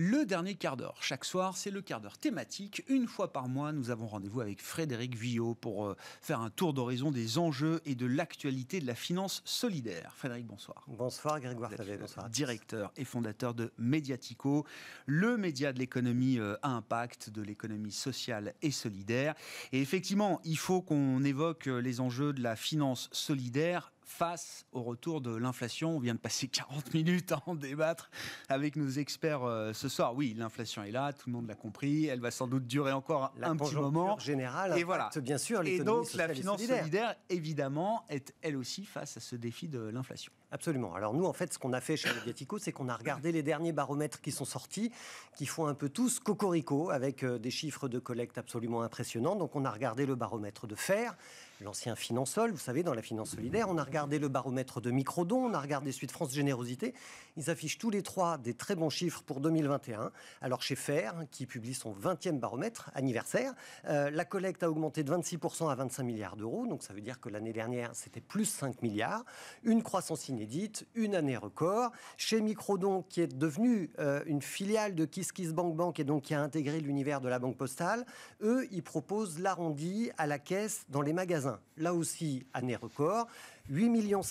Le dernier quart d'heure. Chaque soir, c'est le quart d'heure thématique. Une fois par mois, nous avons rendez-vous avec Frédéric Villot pour faire un tour d'horizon des enjeux et de l'actualité de la finance solidaire. Frédéric, bonsoir. Bonsoir Grégoire Tavet, bonsoir. Directeur et fondateur de Mediatico, le média de l'économie à impact, de l'économie sociale et solidaire. Et effectivement, il faut qu'on évoque les enjeux de la finance solidaire face au retour de l'inflation. On vient de passer 40 minutes à en débattre avec nos experts ce soir. Oui, l'inflation est là, tout le monde l'a compris. Elle va sans doute durer encore un petit moment. La générale et voilà. Bien sûr l'économie sociale et donc la finance solidaire, évidemment, est elle aussi face à ce défi de l'inflation. Absolument. Alors nous, en fait, ce qu'on a fait chez Mediatico, c'est qu'on a regardé les derniers baromètres qui sont sortis, qui font un peu tous cocorico, avec des chiffres de collecte absolument impressionnants. Donc on a regardé le baromètre de FAIRE, l'ancien Finansol, vous savez, dans la finance solidaire. On a regardé le baromètre de Microdon, on a regardé celui de France Générosité. Ils affichent tous les trois des très bons chiffres pour 2021. Alors chez FAIRE, qui publie son 20e baromètre anniversaire, la collecte a augmenté de 26% à 25 milliards d'euros. Donc ça veut dire que l'année dernière, c'était plus 5 milliards. Une croissance inédite, une année record. Chez Microdon, qui est devenu une filiale de KissKissBankBank et donc qui a intégré l'univers de la Banque Postale, eux, ils proposent l'arrondi à la caisse dans les magasins. Là aussi, année record. 8,7 millions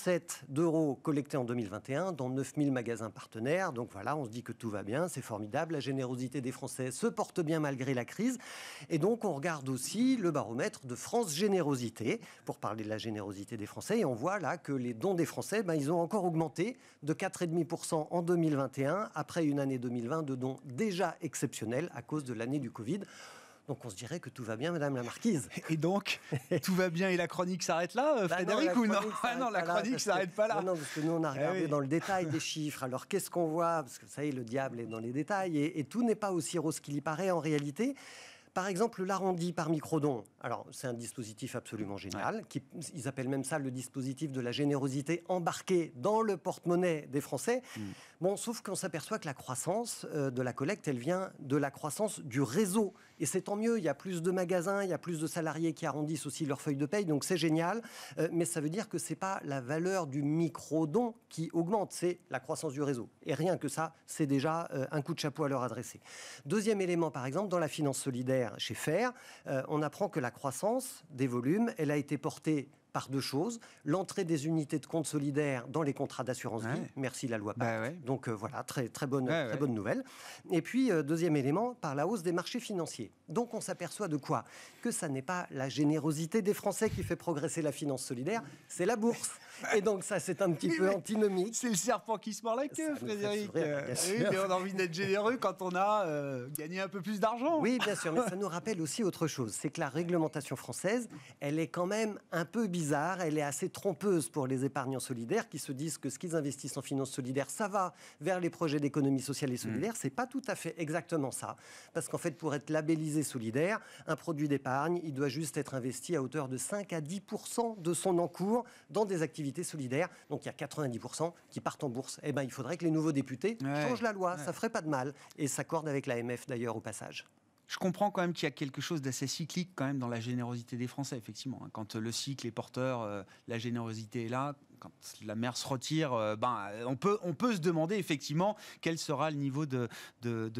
d'euros collectés en 2021 dans 9000 magasins partenaires. Donc voilà, on se dit que tout va bien, c'est formidable. La générosité des Français se porte bien malgré la crise. Et donc, on regarde aussi le baromètre de France Générosité pour parler de la générosité des Français. Et on voit là que les dons des Français, ils ont encore augmenté de 4,5% en 2021, après une année 2020 de dons déjà exceptionnels à cause de l'année du Covid. Donc on se dirait que tout va bien, Madame la Marquise. Et donc, tout va bien et la chronique s'arrête là, Frédéric, ou non? Non, la chronique ne s'arrête pas là. Non, parce que nous, on a regardé dans le détail des chiffres. Alors, qu'est-ce qu'on voit? Parce que, vous savez, le diable est dans les détails. Et tout n'est pas aussi rose qu'il y paraît en réalité. Par exemple, l'arrondi par Microdon. Alors, c'est un dispositif absolument génial. Ils appellent même ça le dispositif de la générosité embarquée dans le porte-monnaie des Français. Bon, sauf qu'on s'aperçoit que la croissance de la collecte, elle vient de la croissance du réseau. Et c'est tant mieux, il y a plus de magasins, il y a plus de salariés qui arrondissent aussi leur feuille de paye, donc c'est génial. Mais ça veut dire que c'est pas la valeur du micro-don qui augmente, c'est la croissance du réseau. Et rien que ça, c'est déjà un coup de chapeau à leur adresser. Deuxième élément, par exemple, dans la finance solidaire chez FAIRE, on apprend que la croissance des volumes, elle a été portée par deux choses. L'entrée des unités de compte solidaires dans les contrats d'assurance vie. Merci la loi Pacte. Donc voilà, très bonne nouvelle. Et puis, deuxième élément, par la hausse des marchés financiers. Donc on s'aperçoit de quoi? Que ça n'est pas la générosité des Français qui fait progresser la finance solidaire, c'est la bourse. Et donc ça, c'est un petit peu antinomique. C'est le serpent qui se mord la queue, Frédéric. Oui, mais on a envie d'être généreux quand on a gagné un peu plus d'argent. Oui, bien sûr, mais ça nous rappelle aussi autre chose. C'est que la réglementation française, elle est quand même un peu bizarre. Elle est assez trompeuse pour les épargnants solidaires qui se disent que ce qu'ils investissent en finance solidaire, ça va vers les projets d'économie sociale et solidaire. C'est pas tout à fait exactement ça. Parce qu'en fait, pour être labellisé solidaire, un produit d'épargne, il doit juste être investi à hauteur de 5 à 10% de son encours dans des activités solidaires. Donc il y a 90% qui partent en bourse. Eh ben, il faudrait que les nouveaux députés changent la loi. Ça ferait pas de mal. Et s'accordent avec l'AMF d'ailleurs au passage. Je comprends quand même qu'il y a quelque chose d'assez cyclique quand même dans la générosité des Français, effectivement. Quand le cycle est porteur, la générosité est là. Quand la mer se retire, on peut se demander effectivement quel sera le niveau de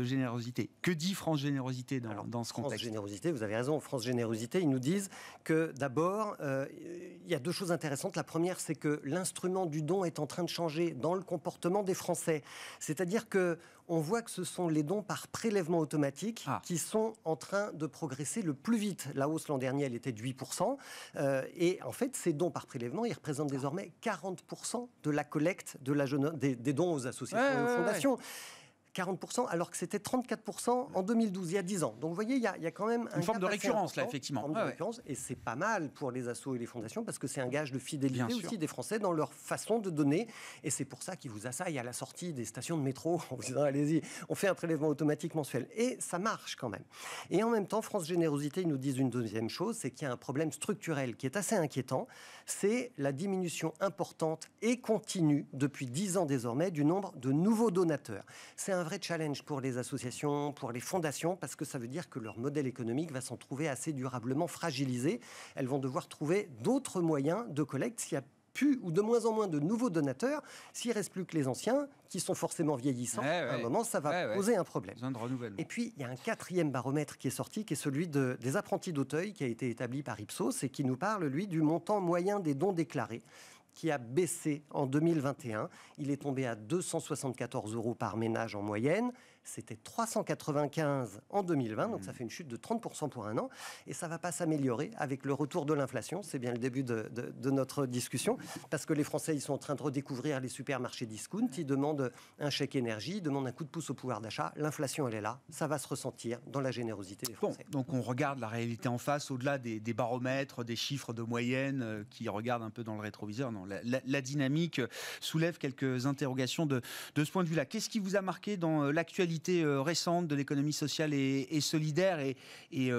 générosité. Que dit France Générosité dans ce contexte? France Générosité, vous avez raison. France Générosité, ils nous disent que d'abord, il y a deux choses intéressantes. La première, c'est que l'instrument du don est en train de changer dans le comportement des Français. C'est-à-dire que on voit que ce sont les dons par prélèvement automatique qui sont en train de progresser le plus vite. La hausse l'an dernier, elle était de 8%. Et en fait, ces dons par prélèvement, ils représentent désormais 40% de la collecte des dons aux associations et aux fondations. 40%, alors que c'était 34% en 2012, il y a 10 ans. Donc vous voyez, il y a quand même une forme de récurrence, là, effectivement. Une forme de récurrence, et c'est pas mal pour les assos et les fondations, parce que c'est un gage de fidélité aussi des Français dans leur façon de donner. Et c'est pour ça qu'ils vous assaillent à la sortie des stations de métro en vous disant, allez-y, on fait un prélèvement automatique mensuel. Et ça marche quand même. Et en même temps, France Générosité, ils nous disent une deuxième chose, c'est qu'il y a un problème structurel qui est assez inquiétant, c'est la diminution importante et continue, depuis 10 ans désormais, du nombre de nouveaux donateurs. C'est un vrai challenge pour les associations, pour les fondations, parce que ça veut dire que leur modèle économique va s'en trouver assez durablement fragilisé. Elles vont devoir trouver d'autres moyens de collecte s'il y a plus ou de moins en moins de nouveaux donateurs, s'il ne reste plus que les anciens, qui sont forcément vieillissants, à un moment, ça va poser un problème. Besoin de renouvellement. Et puis, il y a un 4e baromètre qui est sorti, qui est celui des apprentis d'Auteuil, qui a été établi par Ipsos, et qui nous parle, lui, du montant moyen des dons déclarés, qui a baissé en 2021. Il est tombé à 274 € par ménage en moyenne. C'était 395 en 2020, donc ça fait une chute de 30% pour un an. Et ça ne va pas s'améliorer avec le retour de l'inflation. C'est bien le début de notre discussion, parce que les Français, ils sont en train de redécouvrir les supermarchés discount. Ils demandent un chèque énergie, ils demandent un coup de pouce au pouvoir d'achat. L'inflation, elle est là. Ça va se ressentir dans la générosité des Français. Bon, donc on regarde la réalité en face, au-delà des baromètres, des chiffres de moyenne qui regardent un peu dans le rétroviseur. Non, la dynamique soulève quelques interrogations de ce point de vue-là. Qu'est-ce qui vous a marqué dans l'actualité récente de l'économie sociale et solidaire et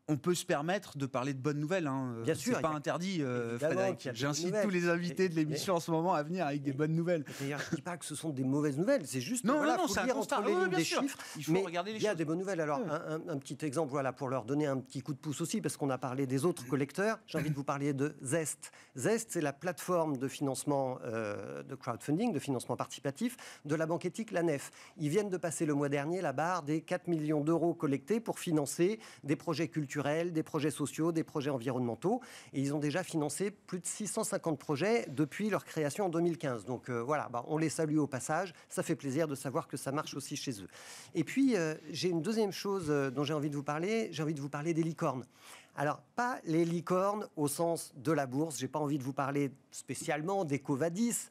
on peut se permettre de parler de bonnes nouvelles. Bien sûr. C'est pas interdit, Frédéric. J'incite tous les invités de l'émission en ce moment à venir avec des bonnes nouvelles. D'ailleurs, je ne dis pas que ce sont des mauvaises nouvelles. C'est juste non, faut lire entre les lignes des chiffres. Il faut regarder les choses. Il y a des bonnes nouvelles. Alors, un petit exemple, pour leur donner un petit coup de pouce aussi, parce qu'on a parlé des autres collecteurs. J'ai envie de vous parler de Zest. Zest, c'est la plateforme de financement, de crowdfunding, de financement participatif de la banque éthique, la Nef. Ils viennent de passer le mois dernier la barre des 4 millions d'euros collectés pour financer des projets culturels, des projets sociaux, des projets environnementaux. Et ils ont déjà financé plus de 650 projets depuis leur création en 2015. Donc on les salue au passage. Ça fait plaisir de savoir que ça marche aussi chez eux. Et puis, j'ai une deuxième chose dont j'ai envie de vous parler. J'ai envie de vous parler des licornes. Alors, pas les licornes au sens de la bourse. Je n'ai pas envie de vous parler spécialement d'Ecovadis,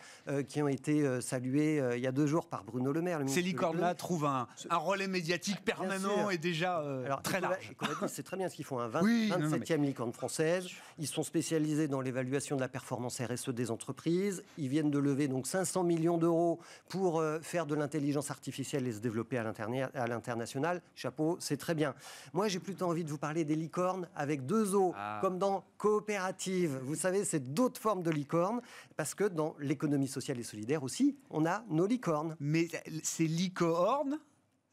qui ont été salués il y a 2 jours par Bruno Le Maire. Ces licornes-là trouvent un relais médiatique permanent et déjà très large. Ecovadis, c'est très bien ce qu'ils font. 27e licorne française. Ils sont spécialisés dans l'évaluation de la performance RSE des entreprises. Ils viennent de lever donc 500 millions d'euros pour faire de l'intelligence artificielle et se développer à l'international. Chapeau, c'est très bien. Moi, j'ai plutôt envie de vous parler des licornes avec 2 O, comme dans coopérative. Vous savez, c'est d'autres formes de licornes, parce que dans l'économie sociale et solidaire aussi, on a nos licornes. Mais ces licornes,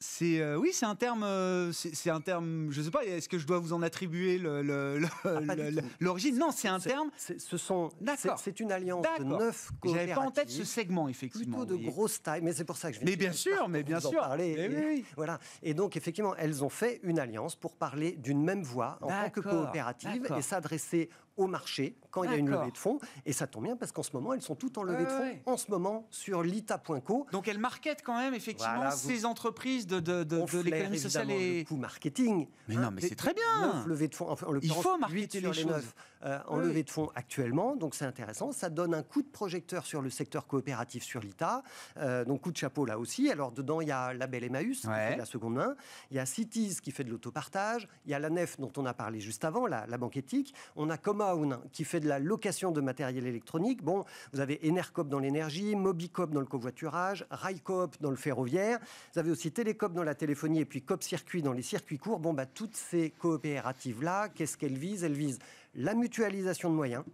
c'est un terme. C'est un terme. Je sais pas. Est-ce que je dois vous en attribuer l'origine? Non, c'est un terme. C'est une alliance de 9 coopératives. J'avais pas en tête ce segment, effectivement. Plutôt de grosse taille, mais c'est pour ça que je vais. Mais bien sûr. Parler. Voilà. Et donc effectivement, elles ont fait une alliance pour parler d'une même voix en tant que coopérative et s'adresser au marché quand il y a une levée de fonds. Et ça tombe bien parce qu'en ce moment, elles sont toutes en levée de fonds. En ce moment, sur lita.co. Donc elles marketent quand même effectivement ces entreprises de l'économie sociale et le coût marketing. Mais non, mais c'est très bien. 9 levées de fonds. Enfin, il faut marketer les choses. 9 en levée de fonds actuellement. Donc c'est intéressant. Ça donne un coup de projecteur sur le secteur coopératif sur l'ITA. Donc coup de chapeau là aussi. Alors dedans, il y a Label Emmaüs qui fait de la seconde main. Il y a Cities qui fait de l'autopartage. Il y a la Nef dont on a parlé juste avant, la banque éthique. On a Comown qui fait de la location de matériel électronique. Bon, vous avez Enercoop dans l'énergie, Mobicoop dans le covoiturage, Railcoop dans le ferroviaire. Vous avez aussi Télécoop dans la téléphonie et puis Coop Circuit dans les circuits courts. Bon, toutes ces coopératives-là, qu'est-ce qu'elles visent? Elles visent la mutualisation de moyens.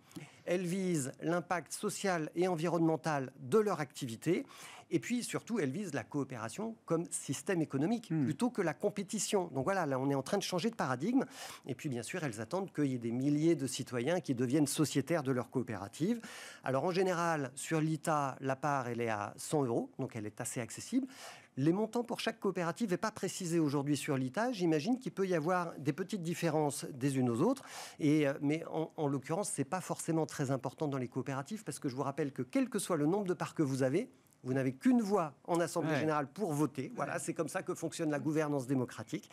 Elles visent l'impact social et environnemental de leur activité. Et puis, surtout, elles visent la coopération comme système économique, plutôt que la compétition. Donc voilà, là, on est en train de changer de paradigme. Et puis, bien sûr, elles attendent qu'il y ait des milliers de citoyens qui deviennent sociétaires de leur coopérative. Alors, en général, sur l'ITA, la part, elle est à 100 €, donc elle est assez accessible. Les montants pour chaque coopérative n'est pas précisé aujourd'hui sur l'ITA. J'imagine qu'il peut y avoir des petites différences des unes aux autres. Mais en l'occurrence, ce n'est pas forcément très important dans les coopératives, parce que je vous rappelle que quel que soit le nombre de parts que vous avez, vous n'avez qu'une voix en Assemblée générale pour voter. Voilà, c'est comme ça que fonctionne la gouvernance démocratique,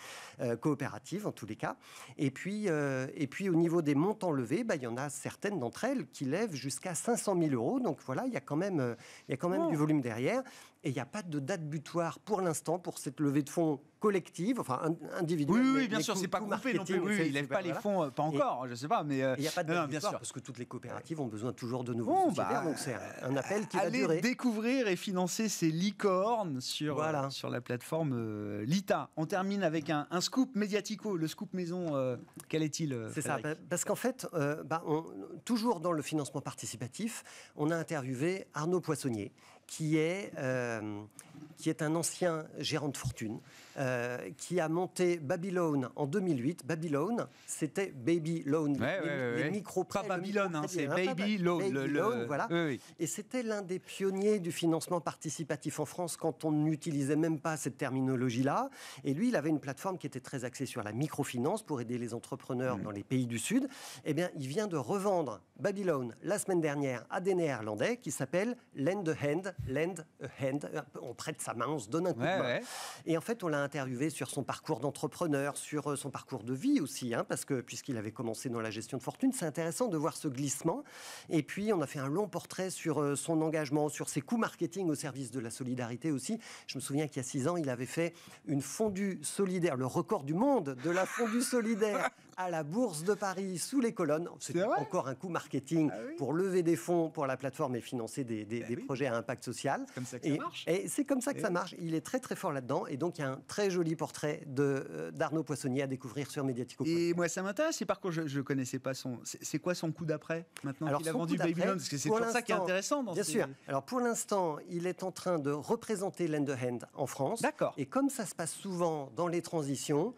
coopérative en tous les cas. Et puis au niveau des montants levés, il y en a certaines d'entre elles qui lèvent jusqu'à 500 000 €. Donc voilà, il y a quand même du volume derrière. Et il n'y a pas de date butoir pour l'instant pour cette levée de fonds collective, enfin individuelle. Oui, bien sûr, c'est pas groupé non plus. Oui, ils ne lèvent pas les fonds, pas encore, je ne sais pas. Mais il n'y a pas de date butoir parce que toutes les coopératives ont besoin toujours de nouveaux sociétaires. Donc c'est un appel qui va durer. Allez découvrir et financer ces licornes sur la plateforme Lita. On termine avec un scoop médiatico, le scoop maison. Quel est-il, C'est ça, parce qu'en fait, toujours dans le financement participatif, on a interviewé Arnaud Poissonnier, qui est qui est un ancien gérant de fortune, qui a monté Babylone en 2008. Babylone, c'était Baby Loan, les micro-prêts. Pas Babylone, c'est Baby Loan. Voilà. Oui. Et c'était l'un des pionniers du financement participatif en France quand on n'utilisait même pas cette terminologie-là. Et lui, il avait une plateforme qui était très axée sur la microfinance pour aider les entrepreneurs dans les pays du Sud. Eh bien, il vient de revendre Babylone la semaine dernière à des Néerlandais qui s'appellent Lend a Hand. On prête sa main, on se donne un coup de main. Et en fait, on l'a interviewé sur son parcours d'entrepreneur, sur son parcours de vie aussi, parce que puisqu'il avait commencé dans la gestion de fortune, c'est intéressant de voir ce glissement. Et puis, on a fait un long portrait sur son engagement, sur ses coûts marketing au service de la solidarité aussi. Je me souviens qu'il y a 6 ans, il avait fait une fondue solidaire, le record du monde de la fondue solidaire à la Bourse de Paris, sous les colonnes. C'est encore un coût marketing pour lever des fonds pour la plateforme et financer des projets à impact social. C'est comme ça que ça marche. Et c'est comme ça que ça marche. Il est très très fort là-dedans. Et donc, il y a un très joli portrait d'Arnaud Poissonnier à découvrir sur Mediatico. Et moi, ça m'intéresse. C'est par contre, je ne connaissais pas son... C'est quoi son coup d'après, maintenant qu'il a vendu Babylone? Parce que c'est toujours ça qui est intéressant. Bien sûr. Alors, pour l'instant, il est en train de représenter Lend a Hand en France. D'accord. Et comme ça se passe souvent dans les transitions,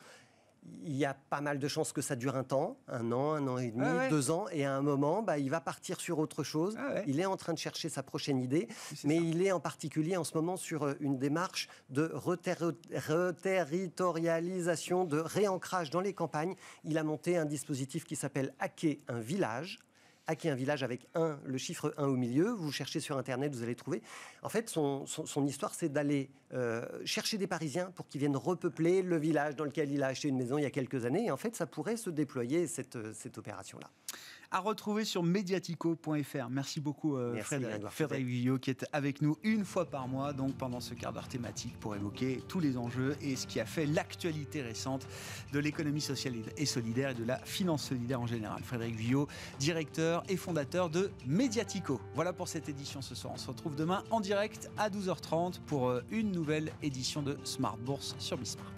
il y a pas mal de chances que ça dure un temps, 1 an et demi, 2 ans, et à un moment, il va partir sur autre chose. Il est en train de chercher sa prochaine idée, mais il est en particulier en ce moment sur une démarche de reterritorialisation, de réancrage dans les campagnes. Il a monté un dispositif qui s'appelle Hacker un village. Hacker un village avec le chiffre 1 au milieu. Vous cherchez sur Internet, vous allez trouver. En fait, son histoire, c'est d'aller chercher des Parisiens pour qu'ils viennent repeupler le village dans lequel il a acheté une maison il y a quelques années. Et en fait, ça pourrait se déployer, cette opération-là. À retrouver sur mediatico.fr. Merci beaucoup Frédéric Villot qui est avec nous une fois par mois, donc pendant ce quart d'heure thématique pour évoquer tous les enjeux et ce qui a fait l'actualité récente de l'économie sociale et solidaire et de la finance solidaire en général. Frédéric Villot, directeur et fondateur de Mediatico. Voilà pour cette édition ce soir. On se retrouve demain en direct à 12h30 pour une nouvelle édition de Smart Bourse sur Bismart.